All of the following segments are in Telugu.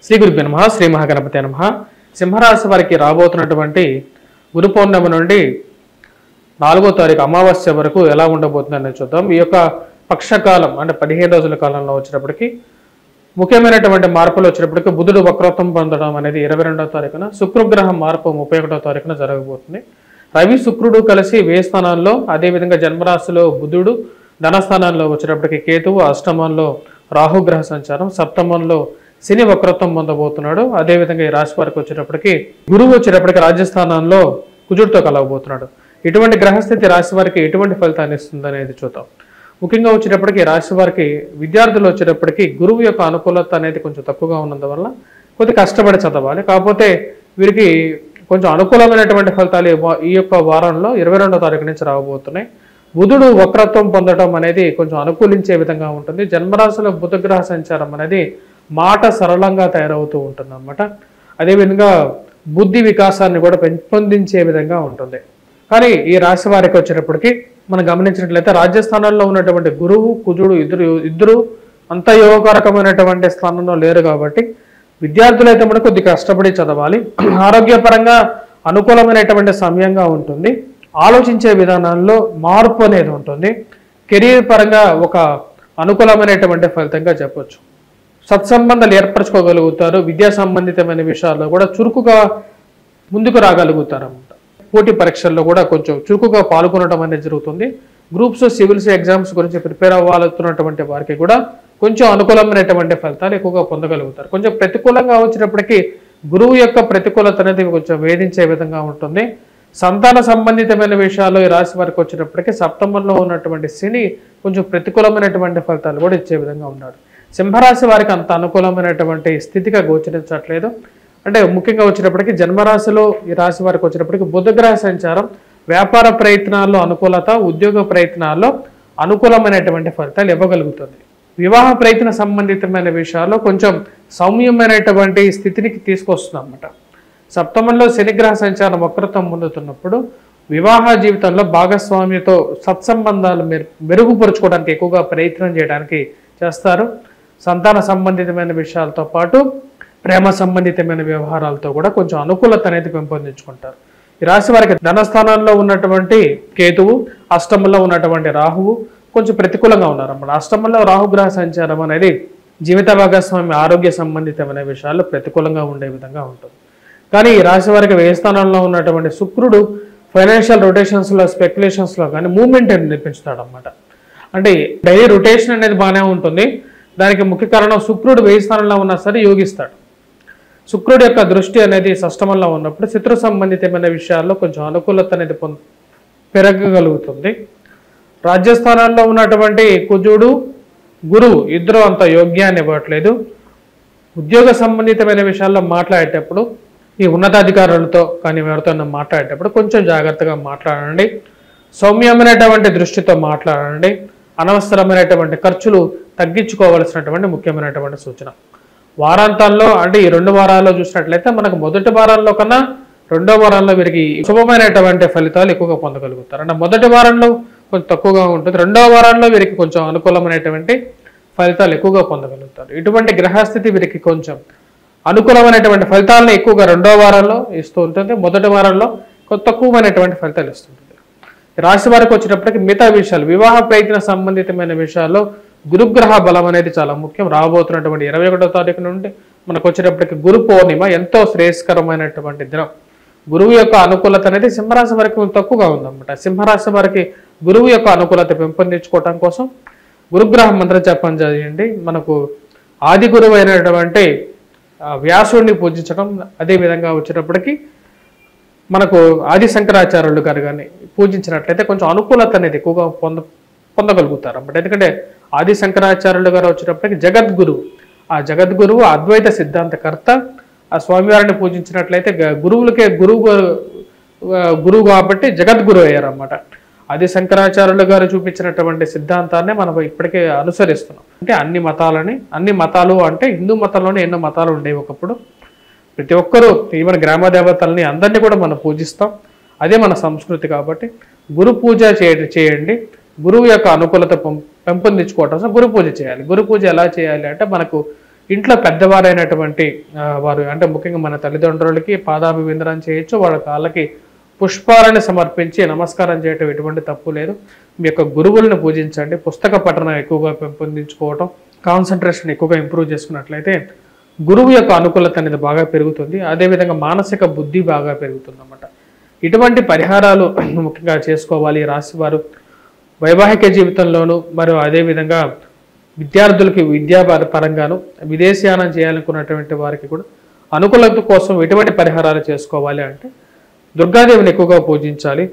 శ్రీ గురుభ్యో నమః. శ్రీ మహాగణపతే నమః. సింహరాశి వారికి రాబోతున్నటువంటి గురు పౌర్ణమి నుండి 4వ తారీఖు అమావాస్య వరకు ఎలా ఉండబోతుందని చూద్దాం. ఈ యొక్క పక్షకాలం అంటే 15 రోజుల కాలంలో వచ్చినప్పటికీ ముఖ్యమైనటువంటి మార్పులు వచ్చినప్పటికీ బుధుడు వక్రత్వం పొందడం అనేది 22వ తారీఖున, శుక్రగ్రహం మార్పు 31వ తారీఖున జరగబోతుంది. రవి శుక్రుడు కలిసి వ్యయ స్థానాల్లో, అదేవిధంగా జన్మరాశిలో బుధుడు, ధనస్థానాల్లో వచ్చేటప్పటికి కేతువు, అష్టమంలో రాహుగ్రహ సంచారం, సప్తమంలో శని వక్రత్వం పొందబోతున్నాడు. అదేవిధంగా ఈ రాశి వారికి వచ్చేటప్పటికి గురువు వచ్చేటప్పటికి రాజ్యస్థానంలో కుజుడితో కలగబోతున్నాడు. ఇటువంటి గ్రహస్థితి రాశి వారికి ఎటువంటి ఫలితాన్ని ఇస్తుంది అనేది చూద్దాం. ముఖ్యంగా వచ్చేటప్పటికి రాశి వారికి విద్యార్థులు వచ్చేటప్పటికి గురువు యొక్క అనుకూలత అనేది కొంచెం తక్కువగా ఉన్నందువల్ల కొద్దిగా కష్టపడి చదవాలి. కాకపోతే వీరికి కొంచెం అనుకూలమైనటువంటి ఫలితాలు ఈ యొక్క వారంలో 22వ తారీఖు నుంచి రాబోతున్నాయి. బుధుడు వక్రత్వం పొందడం అనేది కొంచెం అనుకూలించే విధంగా ఉంటుంది. జన్మరాశిలో బుధగ్రహ సంచారం అనేది మాట సరళంగా తయారవుతూ ఉంటుంది అన్నమాట. అదేవిధంగా బుద్ధి వికాసాన్ని కూడా పెంపొందించే విధంగా ఉంటుంది. కానీ ఈ రాశి వారికి వచ్చేటప్పటికి మనం గమనించినట్లయితే రాజ్యస్థానాల్లో ఉన్నటువంటి గురువు, కుజుడు ఇద్దరు అంత యోగకారకమైనటువంటి స్థానంలో లేరు కాబట్టి విద్యార్థులైతే మనకు కొద్దిగా కష్టపడి చదవాలి. ఆరోగ్యపరంగా అనుకూలమైనటువంటి సమయంగా ఉంటుంది. ఆలోచించే విధానాల్లో మార్పు అనేది ఉంటుంది. కెరీర్ పరంగా ఒక అనుకూలమైనటువంటి ఫలితంగా చెప్పొచ్చు. సత్సంబంధాలు ఏర్పరచుకోగలుగుతారు. విద్యా సంబంధితమైన విషయాల్లో కూడా చురుకుగా ముందుకు రాగలుగుతారు అన్నమాట. పోటీ పరీక్షల్లో కూడా కొంచెం చురుకుగా పాల్గొనడం అనేది జరుగుతుంది. గ్రూప్స్, సివిల్స్ ఎగ్జామ్స్ గురించి ప్రిపేర్ అవ్వాలనుకున్నటువంటి వారికి కూడా కొంచెం అనుకూలమైనటువంటి ఫలితాలు ఎక్కువగా పొందగలుగుతారు. కొంచెం ప్రతికూలంగా వచ్చినప్పటికీ గురువు యొక్క ప్రతికూలత అనేది కొంచెం వేధించే విధంగా ఉంటుంది. సంతాన సంబంధితమైన విషయాల్లో ఈ రాశి వారికి వచ్చినప్పటికీ సప్తమంలో ఉన్నటువంటి శని కొంచెం ప్రతికూలమైనటువంటి ఫలితాలు కూడా ఇచ్చే విధంగా ఉన్నాడు. సింహరాశి వారికి అంత అనుకూలమైనటువంటి స్థితిగా గోచరించట్లేదు. అంటే ముఖ్యంగా వచ్చినప్పటికీ జన్మరాశిలో ఈ రాశి వారికి వచ్చినప్పటికీ బుధగ్రహ సంచారం వ్యాపార ప్రయత్నాల్లో అనుకూలత, ఉద్యోగ ప్రయత్నాల్లో అనుకూలమైనటువంటి ఫలితాలు ఇవ్వగలుగుతుంది. వివాహ ప్రయత్న సంబంధితమైన విషయాల్లో కొంచెం సౌమ్యమైనటువంటి స్థితిని తీసుకొస్తుంది అన్నమాట. సప్తమంలో శనిగ్రహ సంచారం వక్రత్వం పొందుతున్నప్పుడు వివాహ జీవితంలో భాగస్వామితో సత్సంబంధాలు మెరుగుపరుచుకోవడానికి ఎక్కువగా ప్రయత్నం చేయడానికి చేస్తారు. సంతాన సంబంధితమైన విషయాలతో పాటు ప్రేమ సంబంధితమైన వ్యవహారాలతో కూడా కొంచెం అనుకూలత అనేది పెంపొందించుకుంటారు. ఈ రాశి వారికి ధనస్థానంలో ఉన్నటువంటి కేతువు, అష్టమంలో ఉన్నటువంటి రాహువు కొంచెం ప్రతికూలంగా ఉన్నారన్నమాట. అష్టమంలో రాహుగ్రహ సంచారం అనేది జీవిత భాగస్వామి ఆరోగ్య సంబంధితమైన విషయాల్లో ప్రతికూలంగా ఉండే విధంగా ఉంటుంది. కానీ ఈ రాశి వారికి వ్యయ స్థానంలో ఉన్నటువంటి శుక్రుడు ఫైనాన్షియల్ రొటేషన్స్లో, స్పెక్యులేషన్స్లో కానీ మూమెంట్ అనేది పెంచుతాడు అన్నమాట. అంటే డైలీ రొటేషన్ అనేది బాగానే ఉంటుంది. దానికి ముఖ్య కారణం శుక్రుడు వ్యయ స్థానంలో ఉన్నా సరే యోగిస్తాడు. శుక్రుడు యొక్క దృష్టి అనేది షష్టమంలో ఉన్నప్పుడు శత్రు సంబంధితమైన విషయాల్లో కొంచెం అనుకూలత అనేది పెరగగలుగుతుంది. రాజ్యస్థానాల్లో ఉన్నటువంటి కుజుడు, గురువు ఇద్దరు అంత యోగ్యాన్ని ఇవ్వట్లేదు. ఉద్యోగ సంబంధితమైన విషయాల్లో మాట్లాడేటప్పుడు ఈ ఉన్నతాధికారులతో కానీ ఎవరితో మాట్లాడేటప్పుడు కొంచెం జాగ్రత్తగా మాట్లాడండి. సౌమ్యమైనటువంటి దృష్టితో మాట్లాడండి. అనవసరమైనటువంటి ఖర్చులు తగ్గించుకోవాల్సినటువంటి ముఖ్యమైనటువంటి సూచన. వారాంతాల్లో అంటే ఈ 2 వారాల్లో చూసినట్లయితే మనకు మొదటి వారాల్లో కన్నా 2వ వారంలో వీరికి శుభమైనటువంటి ఫలితాలు ఎక్కువగా పొందగలుగుతారు. అంటే మొదటి వారంలో కొంచెం తక్కువగా ఉంటుంది. 2వ వారంలో వీరికి కొంచెం అనుకూలమైనటువంటి ఫలితాలు ఎక్కువగా పొందగలుగుతారు. ఇటువంటి గ్రహస్థితి వీరికి కొంచెం అనుకూలమైనటువంటి ఫలితాలను ఎక్కువగా 2వ వారంలో ఇస్తూ ఉంటుంది. మొదటి వారంలో కొంత తక్కువమైనటువంటి ఫలితాలు ఇస్తుంటుంది. రాశి వారికి వచ్చేటప్పటికి మిగతా విషయాలు, వివాహ ప్రయత్న సంబంధితమైన విషయాల్లో గురుగ్రహ బలం అనేది చాలా ముఖ్యం. రాబోతున్నటువంటి 21వ తారీఖు నుండి మనకు వచ్చేటప్పటికి గురు పౌర్ణిమ ఎంతో శ్రేయస్కరమైనటువంటి దినం. గురువు యొక్క అనుకూలత అనేది సింహరాశి వారికి తక్కువగా ఉందన్నమాట. సింహరాశి వారికి గురువు యొక్క అనుకూలత పెంపొందించుకోవటం కోసం గురుగ్రహ మంత్ర జపం చేయండి. మనకు ఆది గురువు అయినటువంటి వ్యాసుడిని పూజించడం, అదేవిధంగా వచ్చేటప్పటికి మనకు ఆది శంకరాచార్యులు గారు కానీ పూజించినట్లయితే కొంచెం అనుకూలత అనేది ఎక్కువగా పొందగలుగుతారు అన్నమాట. ఎందుకంటే ఆది శంకరాచార్యులు గారు వచ్చేటప్పటికి జగద్గురువు. ఆ జగద్గురువు అద్వైత సిద్ధాంతకర్త. ఆ స్వామివారిని పూజించినట్లయితే గురువులకే గురువు కాబట్టి జగద్గురువు అయ్యారన్నమాట. ఆది శంకరాచార్యులు గారు చూపించినటువంటి సిద్ధాంతాన్ని మనం ఇప్పటికే అనుసరిస్తున్నాం. అంటే అన్ని మతాలు అంటే హిందూ మతంలోనే ఎన్నో మతాలు ఉండేవి ఒకప్పుడు. ప్రతి ఒక్కరూ ఈవెన్ గ్రామ దేవతల్ని అందరినీ కూడా మనం పూజిస్తాం. అదే మన సంస్కృతి కాబట్టి గురు పూజ చేయండి. గురువు యొక్క అనుకూలత పెంపొందించుకోవటం గురు పూజ చేయాలి. గురు పూజ ఎలా చేయాలి అంటే మనకు ఇంట్లో పెద్దవారైనటువంటి వారు అంటే ముఖ్యంగా మన తల్లిదండ్రులకి పాదాభివందనం చేయొచ్చు, వాళ్ళ కాళ్ళకి పుష్పాలను సమర్పించి నమస్కారం చేయటం ఎటువంటి తప్పు లేదు. మీ యొక్క గురువులను పూజించండి. పుస్తక పఠనం ఎక్కువగా పెంపొందించుకోవటం, కాన్సన్ట్రేషన్ ఎక్కువగా ఇంప్రూవ్ చేసుకున్నట్లయితే గురువు యొక్క అనుకూలత అనేది బాగా పెరుగుతుంది. అదేవిధంగా మానసిక బుద్ధి బాగా పెరుగుతుంది అన్నమాట. ఇటువంటి పరిహారాలు ముఖ్యంగా చేసుకోవాలి రాశి వారు. వైవాహిక జీవితంలోనూ మరియు అదేవిధంగా విద్యార్థులకి విద్యా పరంగాను విదేశీయానం చేయాలనుకున్నటువంటి వారికి కూడా అనుకూలత కోసం ఎటువంటి పరిహారాలు చేసుకోవాలి అంటే దుర్గాదేవిని ఎక్కువగా పూజించాలి.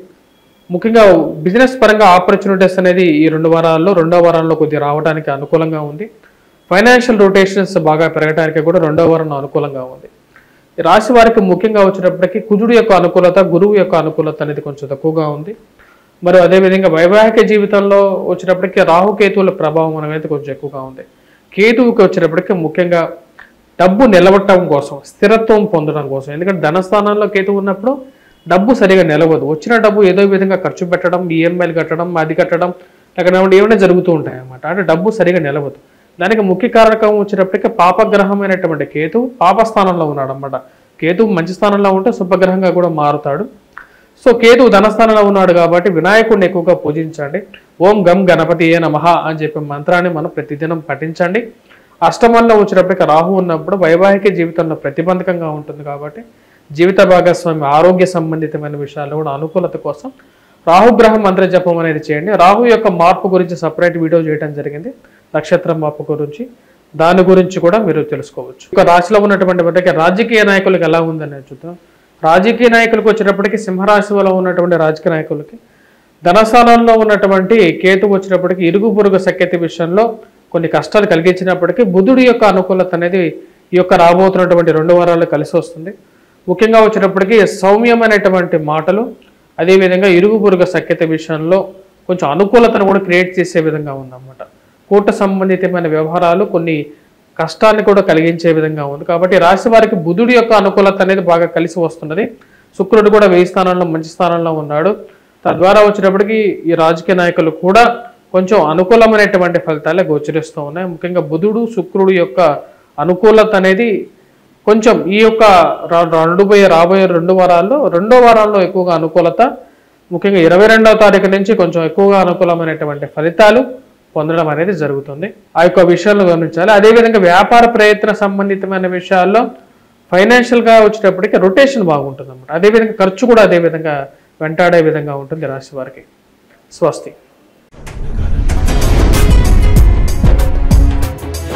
ముఖ్యంగా బిజినెస్ పరంగా ఆపర్చునిటీస్ అనేది ఈ 2 వారాల్లో 2వ వారంలో కొద్దిగా రావడానికి అనుకూలంగా ఉంది. ఫైనాన్షియల్ రొటేషన్స్ బాగా పెరగడానికి కూడా 2వ వారంలో అనుకూలంగా ఉంది. ఈ రాశి వారికి ముఖ్యంగా వచ్చేటప్పటికి కుజుడు యొక్క అనుకూలత, గురువు యొక్క అనుకూలత అనేది కొంచెం తక్కువగా ఉంది. మరి అదేవిధంగా వైవాహిక జీవితంలో వచ్చేటప్పటికి రాహుకేతువుల ప్రభావం అనేది కొంచెం ఎక్కువగా ఉంది. కేతువుకి వచ్చేటప్పటికి ముఖ్యంగా డబ్బు నిలబట్టడం కోసం, స్థిరత్వం పొందడం కోసం. ఎందుకంటే ధనస్థానంలో కేతువు ఉన్నప్పుడు డబ్బు సరిగా నిలవదు. వచ్చిన డబ్బు ఏదో విధంగా ఖర్చు పెట్టడం, ఈఎంఐలు కట్టడం, అది కట్టడం, లేకపోతే ఏమైనా జరుగుతూ ఉంటాయి అన్నమాట. అంటే డబ్బు సరిగా నిలవదు. దానికి ముఖ్య కారకం వచ్చేటప్పటికి పాపగ్రహమైనటువంటి కేతువు పాపస్థానంలో ఉన్నాడు అన్నమాట. కేతువు మంచి స్థానంలో ఉంటే శుభగ్రహంగా కూడా మారుతాడు. సో కేతువు ధనస్థానంలో ఉన్నాడు కాబట్టి వినాయకుడిని ఎక్కువగా పూజించండి. ఓం గం గణపతియే నమః అని చెప్పే మంత్రాన్ని మనం ప్రతిదినం పఠించండి. అష్టమంలో వచ్చినప్పటికీ రాహు ఉన్నప్పుడు వైవాహిక జీవితంలో ప్రతిబంధకంగా ఉంటుంది కాబట్టి జీవిత భాగస్వామి ఆరోగ్య సంబంధితమైన విషయాల్లో కూడా అనుకూలత కోసం రాహుగ్రహం మంత్ర జపం అనేది చేయండి. రాహు యొక్క మార్పు గురించి సపరేట్ వీడియో చేయడం జరిగింది, నక్షత్రం మార్పు గురించి. దాని గురించి కూడా మీరు తెలుసుకోవచ్చు. ఒక రాశిలో ఉన్నటువంటి రాజకీయ నాయకులకు ఎలా ఉందనేది చూద్దాం. రాజకీయ నాయకులకు వచ్చేటప్పటికి సింహరాశిలో ఉన్నటువంటి రాజకీయ నాయకులకి ధనస్థానంలో ఉన్నటువంటి కేతు వచ్చినప్పటికీ ఇరుగు పొరుగు సఖ్యత విషయంలో కొన్ని కష్టాలు కలిగించినప్పటికీ బుధుడి యొక్క అనుకూలత అనేది ఈ యొక్క రాబోతున్నటువంటి 2 వారాలు కలిసి వస్తుంది. ముఖ్యంగా వచ్చేటప్పటికి సౌమ్యమైనటువంటి మాటలు, అదేవిధంగా ఇరుగు పొరుగు సఖ్యత విషయంలో కొంచెం అనుకూలతను కూడా క్రియేట్ చేసే విధంగా ఉందన్నమాట. కూట సంబంధితమైన వ్యవహారాలు కొన్ని కష్టాన్ని కూడా కలిగించే విధంగా ఉంది. కాబట్టి రాశి వారికి బుధుడి యొక్క అనుకూలత అనేది బాగా కలిసి వస్తున్నది. శుక్రుడు కూడా 1000 స్థానంలో మంచి స్థానంలో ఉన్నాడు. తద్వారా వచ్చేటప్పటికి ఈ రాజకీయ నాయకులు కూడా కొంచెం అనుకూలమైనటువంటి ఫలితాలే గోచరిస్తూ ఉన్నాయి. ముఖ్యంగా బుధుడు శుక్రుడు యొక్క అనుకూలత అనేది కొంచెం ఈ యొక్క రాబోయే 2 వారాల్లో 2వ వారాల్లో ఎక్కువగా అనుకూలత, ముఖ్యంగా 22వ తారీఖు నుంచి కొంచెం ఎక్కువగా అనుకూలమైనటువంటి ఫలితాలు పొందడం అనేది జరుగుతుంది. ఆ యొక్క విషయాలను గమనించాలి. అదేవిధంగా వ్యాపార ప్రయత్న సంబంధితమైన విషయాల్లో ఫైనాన్షియల్గా వచ్చేటప్పటికి రొటేషన్ బాగుంటుంది అన్నమాట. అదేవిధంగా ఖర్చు కూడా అదేవిధంగా వెంటాడే విధంగా ఉంటుంది రాశి వారికి. స్వస్తి.